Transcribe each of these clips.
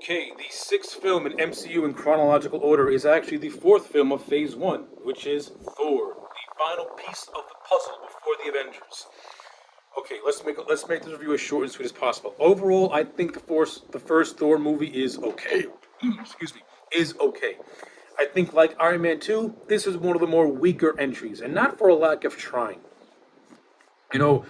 Okay, the sixth film in MCU in chronological order is actually the fourth film of Phase 1, which is Thor, the final piece of the puzzle before the Avengers. Okay, let's make this review as short and sweet as possible. Overall, I think the first Thor movie is okay. Excuse me, is okay. I think like Iron Man 2, this is one of the more weaker entries, and not for a lack of trying. You know,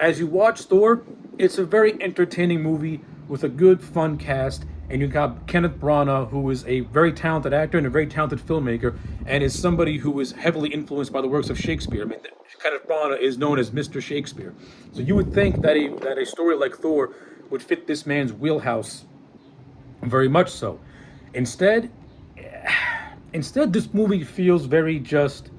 as you watch Thor, it's a very entertaining movie with a good, fun cast, and you got Kenneth Branagh, who is a very talented actor and a very talented filmmaker, and is somebody who is heavily influenced by the works of Shakespeare. I mean, Kenneth Branagh is known as Mr. Shakespeare, so you would think that a story like Thor would fit this man's wheelhouse very much so. Instead, instead, this movie feels very just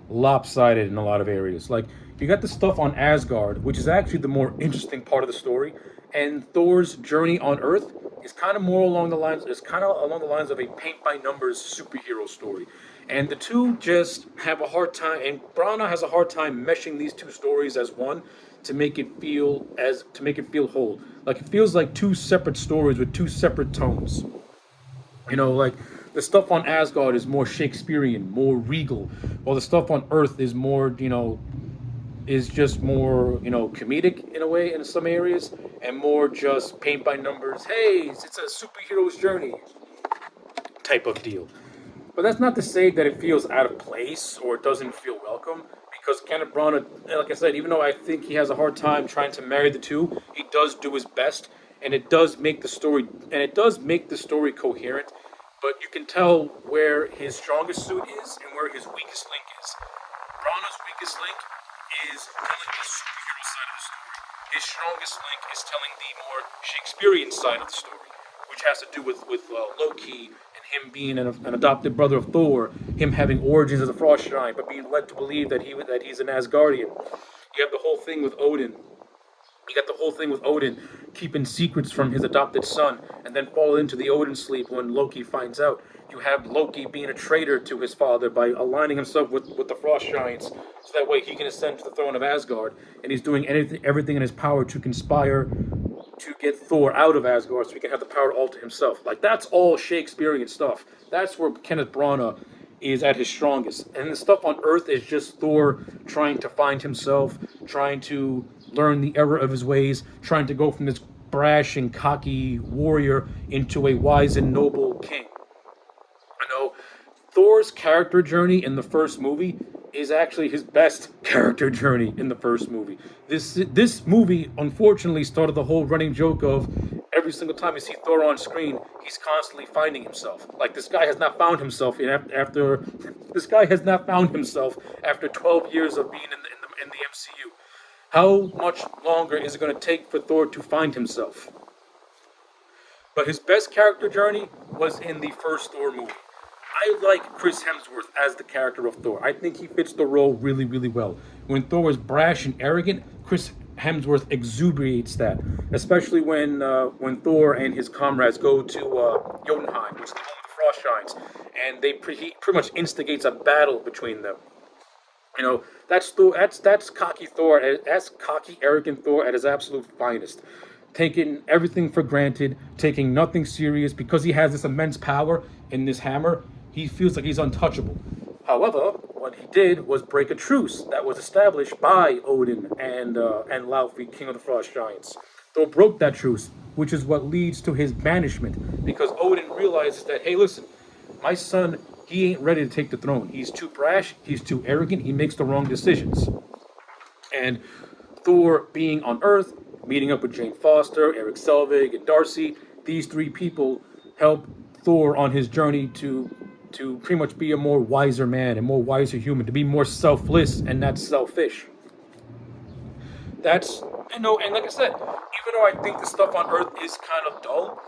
lopsided in a lot of areas. Like you got the stuff on Asgard, which is actually the more interesting part of the story, and Thor's journey on Earth is kind of more along the lines. Is kind of along the lines of a paint by numbers superhero story, and the two just have a hard time. And Brana has a hard time meshing these two stories as one to make it feel whole. Like it feels like two separate stories with two separate tones. Like the stuff on Asgard is more Shakespearean, more regal, while the stuff on Earth is more, is just more, comedic in a way in some areas, and more just paint by numbers. Hey, it's a superhero's journey type of deal. But that's not to say that it feels out of place or it doesn't feel welcome, because Kenneth Branagh, like I said, even though I think he has a hard time trying to marry the two, he does do his best, and it does make the story coherent. But you can tell where his strongest suit is and where his weakest link is. Branagh's weakest link is telling the superhero side of the story. His strongest link is telling the more Shakespearean side of the story, which has to do with Loki and him being an adopted brother of Thor, him having origins as a frost giant, but being led to believe that he's an Asgardian. You have the whole thing with Odin. You got the whole thing with Odin keeping secrets from his adopted son and then fall into the Odin sleep when Loki finds out. You have Loki being a traitor to his father by aligning himself with the Frost Giants so that way he can ascend to the throne of Asgard. And he's doing everything in his power to conspire to get Thor out of Asgard so he can have the power to alter himself. Like, that's all Shakespearean stuff. That's where Kenneth Branagh is at his strongest. And the stuff on Earth is just Thor trying to find himself, trying to learn the error of his ways, trying to go from this brash and cocky warrior into a wise and noble king. Thor's character journey in the first movie is actually his best character journey in the first movie. This movie unfortunately started the whole running joke of every single time you see Thor on screen, he's constantly finding himself. Like this guy has not found himself after 12 years of being in the MCU. How much longer is it going to take for Thor to find himself? But his best character journey was in the first Thor movie. I like Chris Hemsworth as the character of Thor. I think he fits the role really, really well. When Thor is brash and arrogant, Chris Hemsworth exuberates that, especially when Thor and his comrades go to Jotunheim, which is the home of the Frost Giants, and he pretty much instigates a battle between them. That's Thor. That's cocky Thor. That's cocky, arrogant Thor at his absolute finest. Taking everything for granted, taking nothing serious because he has this immense power in this hammer. He feels like he's untouchable. However, what he did was break a truce that was established by Odin and Laufey, King of the Frost Giants. Thor broke that truce, which is what leads to his banishment, because Odin realizes that, hey, listen, my son, he ain't ready to take the throne. He's too brash, he's too arrogant, he makes the wrong decisions. And Thor being on Earth, meeting up with Jane Foster, Eric Selvig, and Darcy, these three people help Thor on his journey to pretty much be a more wiser man, a more wiser human, to be more selfless and not selfish. That's, and like I said, even though I think the stuff on Earth is kind of dull,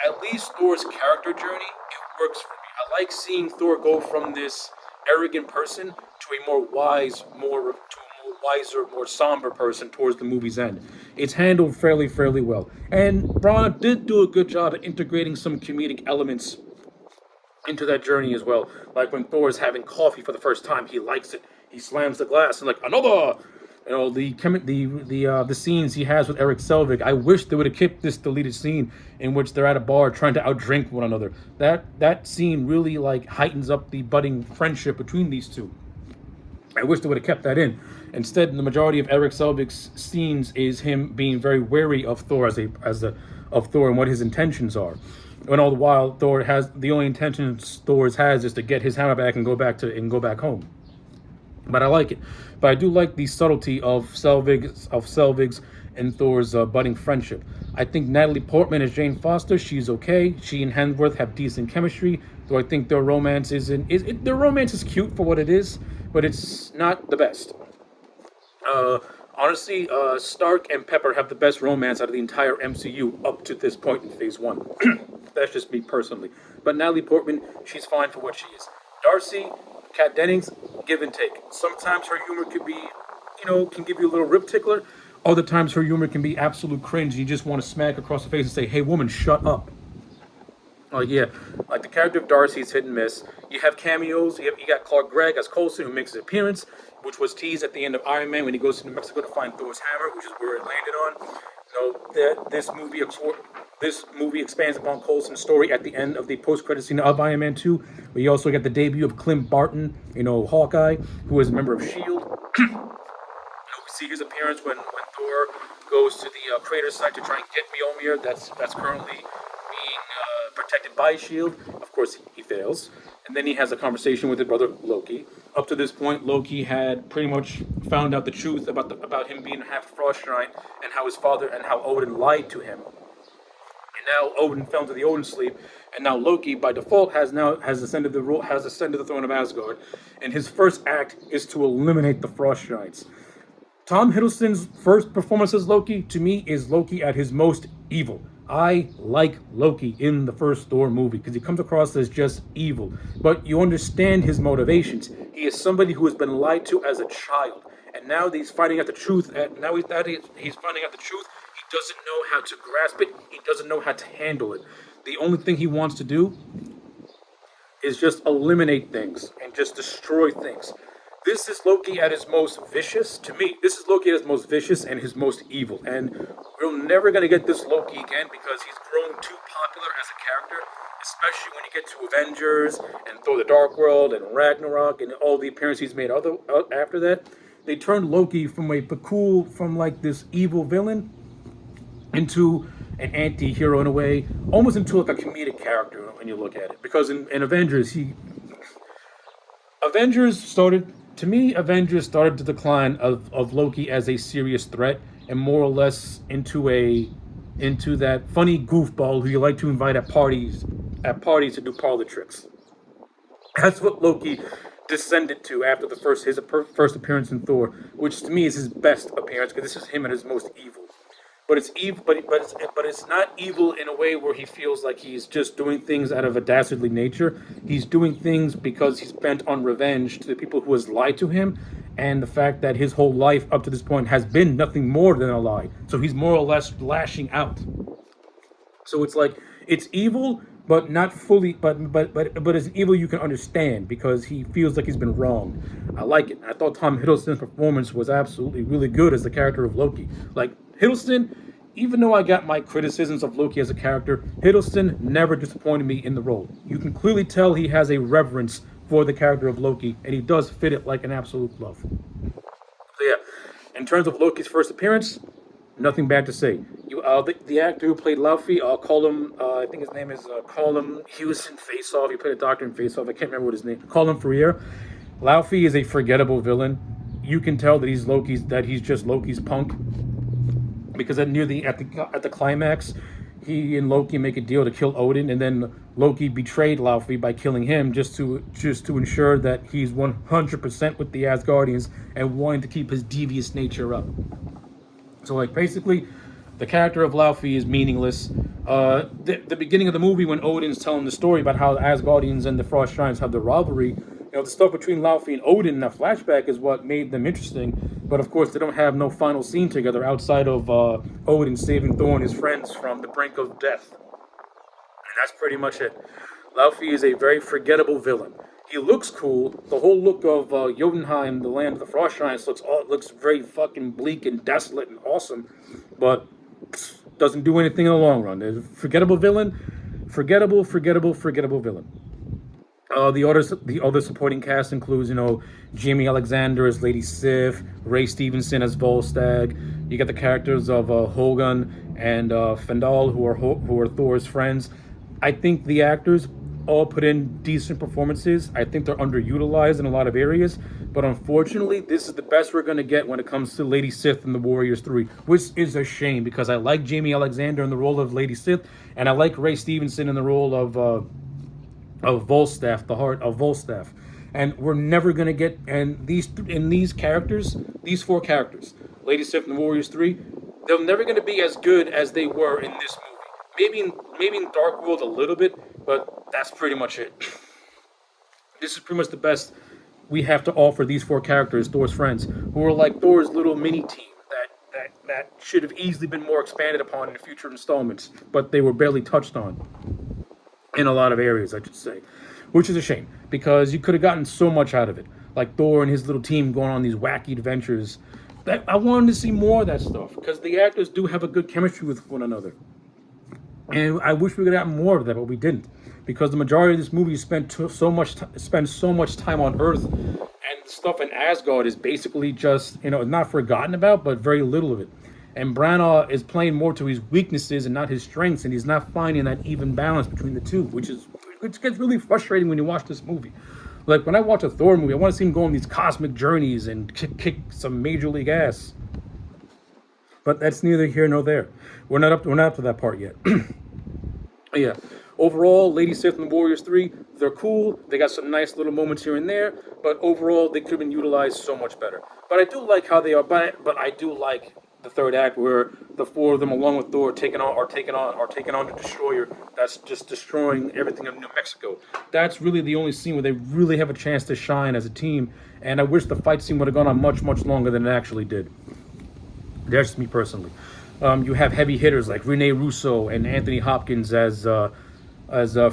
at least Thor's character journey, it works for me. I like seeing Thor go from this arrogant person to a more wise, more wiser, more somber person towards the movie's end. It's handled fairly well. And Branagh did do a good job at integrating some comedic elements into that journey as well. Like when Thor is having coffee for the first time, he likes it. He slams the glass and like, another! You know, the scenes he has with Eric Selvig. I wish they would have kept this deleted scene in which they're at a bar trying to outdrink one another. That scene really like heightens up the budding friendship between these two. I wish they would have kept that in. Instead, the majority of Eric Selvig's scenes is him being very wary of Thor of Thor and what his intentions are. And all the while, Thor has the only intentions Thor has is to get his hammer back and go back home. But I like it. But I do like the subtlety of Selvig's and Thor's budding friendship. I think Natalie Portman as Jane Foster, she's okay. She and Hemsworth have decent chemistry. Though I think their romance their romance is cute for what it is, but it's not the best. Honestly, Stark and Pepper have the best romance out of the entire MCU up to this point in Phase 1. That's just me personally. But Natalie Portman, she's fine for what she is. Darcy, Kat Dennings, give and take. Sometimes her humor could be, can give you a little rib tickler. Other times her humor can be absolute cringe. You just want to smack across the face and say, hey, woman, shut up. Oh yeah, like the character of Darcy is hit and miss. You have cameos. You got Clark Gregg as Coulson, who makes his appearance, which was teased at the end of Iron Man when he goes to New Mexico to find Thor's hammer, which is where it landed on. This movie expands upon Coulson's story at the end of the post-credit scene of Iron Man 2. We also get the debut of Clint Barton, Hawkeye, who is a member of S.H.I.E.L.D. We see his appearance when Thor goes to the crater site to try and get Mjolnir. That's currently being protected by S.H.I.E.L.D. Of course, he fails. And then he has a conversation with his brother Loki. Up to this point, Loki had pretty much found out the truth about him being half Frost Giant and how his father and how Odin lied to him. And now Odin fell into the Odin sleep, and now Loki, by default, has ascended the throne of Asgard. And his first act is to eliminate the Frost Giants. Tom Hiddleston's first performance as Loki, to me, is Loki at his most evil. I like Loki in the first Thor movie because he comes across as just evil. But you understand his motivations. He is somebody who has been lied to as a child. And now he's finding out the truth. And now he's finding out the truth. He doesn't know how to grasp it. He doesn't know how to handle it. The only thing he wants to do is just eliminate things and just destroy things. This is Loki at his most vicious. To me, this is Loki at his most vicious and his most evil. And we're never going to get this Loki again because he's grown too popular as a character, especially when you get to Avengers and Thor the Dark World and Ragnarok and all the appearances he's made after that. They turned Loki from like this evil villain into an anti-hero in a way, almost into like a comedic character when you look at it. Because in Avengers started to decline of Loki as a serious threat and more or less into that funny goofball who you like to invite at parties to do parlor tricks. That's what Loki descended to after his first appearance in Thor, which to me is his best appearance because this is him at his most evil. But it's evil, but it's not evil in a way where he feels like he's just doing things out of a dastardly nature. He's doing things because he's bent on revenge to the people who has lied to him, and the fact that his whole life up to this point has been nothing more than a lie. So he's more or less lashing out. So it's like it's evil, but not fully. But it's an evil you can understand because he feels like he's been wronged. I like it. I thought Tom Hiddleston's performance was absolutely really good as the character of Loki. Like Hiddleston, even though I got my criticisms of Loki as a character, Hiddleston never disappointed me in the role. You can clearly tell he has a reverence for the character of Loki, and he does fit it like an absolute glove. So yeah, in terms of Loki's first appearance, nothing bad to say. The actor who played Laufey, I think his name is Colm. He was in Face Off. He played a doctor in Face Off. I can't remember what his name. Colm Ferrier. Laufey is a forgettable villain. You can tell that he's just Loki's punk. Because at the climax, he and Loki make a deal to kill Odin, and then Loki betrayed Laufey by killing him just to ensure that he's 100% with the Asgardians and wanting to keep his devious nature up. So like basically, the character of Laufey is meaningless. The beginning of the movie when Odin's telling the story about how the Asgardians and the Frost Giants have the rivalry, the stuff between Laufey and Odin in that flashback is what made them interesting. But of course, they don't have no final scene together outside of Odin saving Thor and his friends from the brink of death. And that's pretty much it. Laufey is a very forgettable villain. He looks cool. The whole look of Jotunheim, the land of the frost giants, looks very fucking bleak and desolate and awesome, but doesn't do anything in the long run. There's a forgettable villain, forgettable villain. The other supporting cast includes, Jamie Alexander as Lady Sif, Ray Stevenson as Volstagg. You got the characters of Hogun and Fendal, who are Thor's friends. I think the actors all put in decent performances. I think they're underutilized in a lot of areas, but unfortunately, this is the best we're gonna get when it comes to Lady Sif and the Warriors 3, which is a shame because I like Jamie Alexander in the role of Lady Sif, and I like Ray Stevenson in the role of Volstagg, the heart of Volstagg. And we're never gonna get these characters, these four characters, Lady Sif and the Warriors 3, they're never gonna be as good as they were in this movie. Maybe in Dark World a little bit, but that's pretty much it. This is pretty much the best we have to offer these four characters, Thor's friends, who are like Thor's little mini team that should have easily been more expanded upon in future installments, but they were barely touched on in a lot of areas, I should say, which is a shame because you could have gotten so much out of it, like Thor and his little team going on these wacky adventures. That I wanted to see more of that stuff because the actors do have a good chemistry with one another, and I wish we could have gotten more of that, but we didn't because the majority of this movie spent so much time on Earth, and the stuff in Asgard is basically just not forgotten about, but very little of it. And Branagh is playing more to his weaknesses and not his strengths, and he's not finding that even balance between the two, which gets really frustrating when you watch this movie. Like when I watch a Thor movie, I want to see him go on these cosmic journeys and kick some major league ass. But that's neither here nor there. We're not up to that part yet. Yeah. Overall, Lady Sif and the Warriors 3, they're cool. They got some nice little moments here and there, but overall, they could have been utilized so much better. But I do like how they are. But I do like the third act where the four of them, along with Thor, are taking on the destroyer that's just destroying everything in New Mexico. That's really the only scene where they really have a chance to shine as a team. And I wish the fight scene would have gone on much, much longer than it actually did. That's just me personally. You have heavy hitters like Rene Russo and Anthony Hopkins as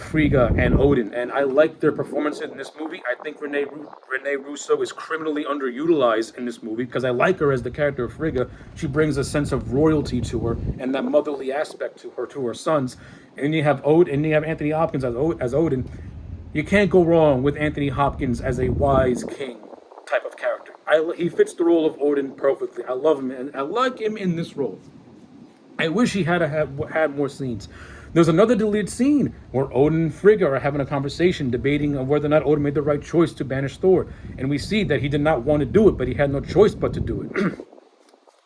Frigga and Odin, and I like their performances in this movie. I think Rene Russo is criminally underutilized in this movie because I like her as the character of Frigga. She brings a sense of royalty to her and that motherly aspect to her sons. And you have Anthony Hopkins as Odin. You can't go wrong with Anthony Hopkins as a wise king type of character. He fits the role of Odin perfectly. I love him, and I like him in this role. I wish he had more scenes. There's another deleted scene where Odin and Frigga are having a conversation debating on whether or not Odin made the right choice to banish Thor. And we see that he did not want to do it, but he had no choice but to do it.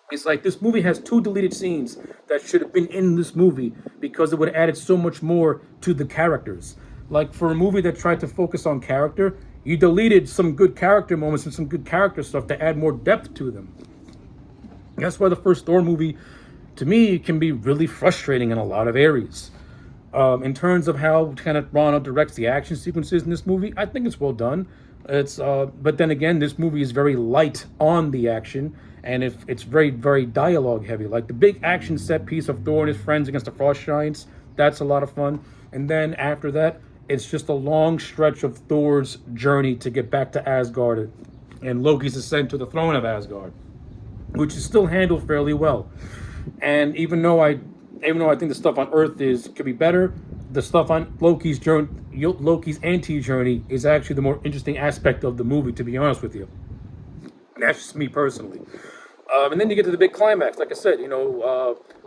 It's like this movie has two deleted scenes that should have been in this movie because it would have added so much more to the characters. Like for a movie that tried to focus on character, you deleted some good character moments and some good character stuff to add more depth to them. That's why the first Thor movie, to me, can be really frustrating in a lot of areas. In terms of how kind of Ronald directs the action sequences in this movie, I think it's well done. But then again, this movie is very light on the action, and if it's very, very dialogue heavy. Like the big action set piece of Thor and his friends against the Frost Giants, that's a lot of fun. And then after that, it's just a long stretch of Thor's journey to get back to Asgard and Loki's ascent to the throne of Asgard, which is still handled fairly well. And even though I think the stuff on Earth could be better, the stuff on Loki's anti-journey is actually the more interesting aspect of the movie, to be honest with you. That's just me personally. And then you get to the big climax. Like I said,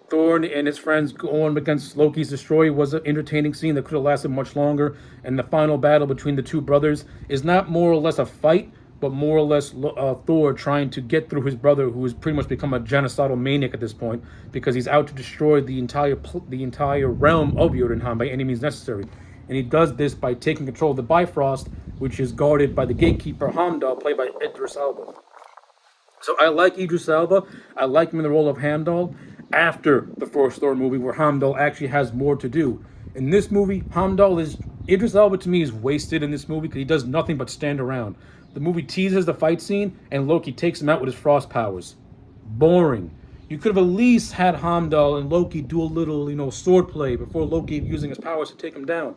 Thor and his friends going against Loki's destroyer was an entertaining scene that could have lasted much longer. And the final battle between the two brothers is not more or less a fight, but more or less Thor trying to get through his brother, who has pretty much become a genocidal maniac at this point, because he's out to destroy the entire realm of Jotunheim by any means necessary. And he does this by taking control of the Bifrost, which is guarded by the gatekeeper Heimdall, played by Idris Elba. So I like Idris Elba. I like him in the role of Heimdall after the first Thor movie, where Heimdall actually has more to do. In this movie, Idris Elba to me is wasted in this movie because he does nothing but stand around. The movie teases the fight scene, and Loki takes him out with his frost powers. Boring. You could have at least had Heimdall and Loki do a little, sword play before Loki using his powers to take him down.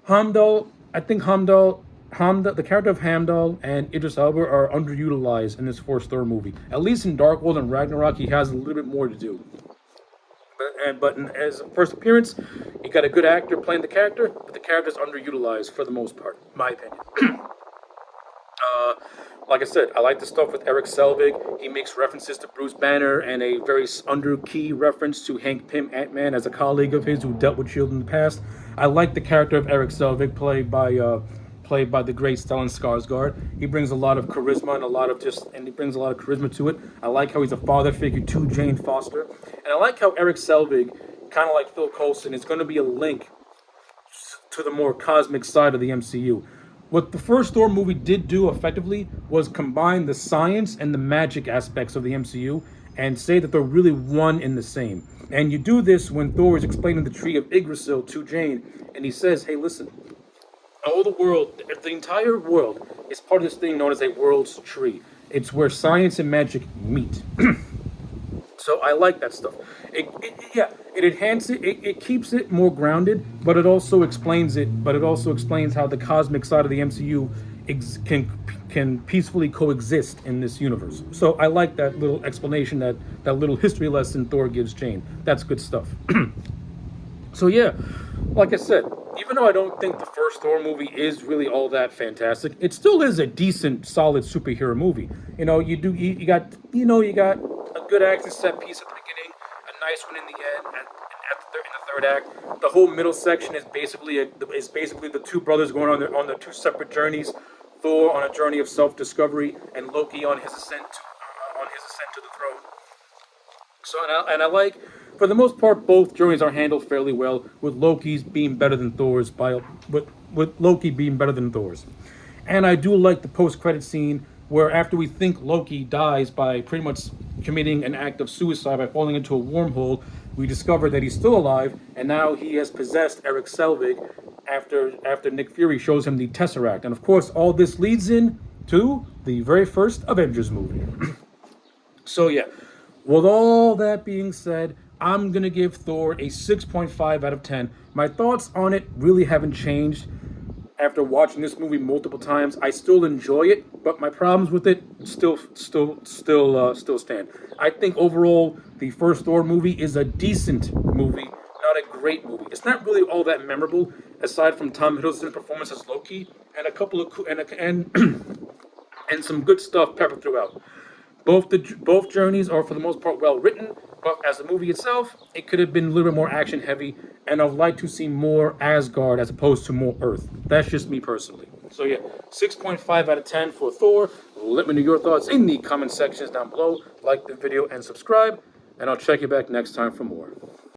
I think Heimdall the character of Heimdall and Idris Elba are underutilized in this fourth Thor movie. At least in Dark World and Ragnarok, he has a little bit more to do. As a first appearance, you got a good actor playing the character, but the character's underutilized for the most part, in my opinion. Like I said, I like the stuff with Eric Selvig. He makes references to Bruce Banner and a very under-key reference to Hank Pym Ant-Man as a colleague of his who dealt with S.H.I.E.L.D. in the past. I like the character of Eric Selvig, played by the great Stellan Skarsgård. He brings a lot of charisma and he brings a lot of charisma to it. I like how he's a father figure to Jane Foster. And I like how Eric Selvig, kind of like Phil Coulson, is going to be a link to the more cosmic side of the MCU. What the first Thor movie did do effectively was combine the science and the magic aspects of the MCU and say that they're really one and the same. And you do this when Thor is explaining the tree of Yggdrasil to Jane, and he says, hey, listen, all the world, the entire world is part of this thing known as a world's tree. It's where science and magic meet. So I like that stuff. It enhances it. It keeps it more grounded, but it also explains it. But it also explains how the cosmic side of the MCU can peacefully coexist in this universe. So I like that little explanation, that little history lesson Thor gives Jane. That's good stuff. So yeah, like I said, even though I don't think the first Thor movie is really all that fantastic, it still is a decent, solid superhero movie. You know, you got a good action set piece at the beginning, a nice one in the end, and in the third act. The whole middle section is basically the two brothers going on their two separate journeys. Thor on a journey of self-discovery, and Loki on his ascent to the throne. So I like, for the most part, both journeys are handled fairly well, with Loki's being better than Thor's with Loki being better than Thor's. And I do like the post-credit scene where after we think Loki dies by pretty much committing an act of suicide by falling into a wormhole, we discover that he's still alive, and now he has possessed Eric Selvig after Nick Fury shows him the Tesseract. And of course, all this leads in to the very first Avengers movie. So yeah, with all that being said, I'm going to give Thor a 6.5 out of 10. My thoughts on it really haven't changed after watching this movie multiple times. I still enjoy it, but my problems with it still stand. I think overall, the first Thor movie is a decent movie, not a great movie. It's not really all that memorable, aside from Tom Hiddleston's performance as Loki and a couple of and some good stuff peppered throughout. Both journeys are for the most part well written, but as a movie itself, it could have been a little bit more action heavy, and I'd like to see more Asgard as opposed to more Earth. That's just me personally. So yeah, 6.5 out of 10 for Thor. Let me know your thoughts in the comment sections down below. Like the video and subscribe, and I'll check you back next time for more.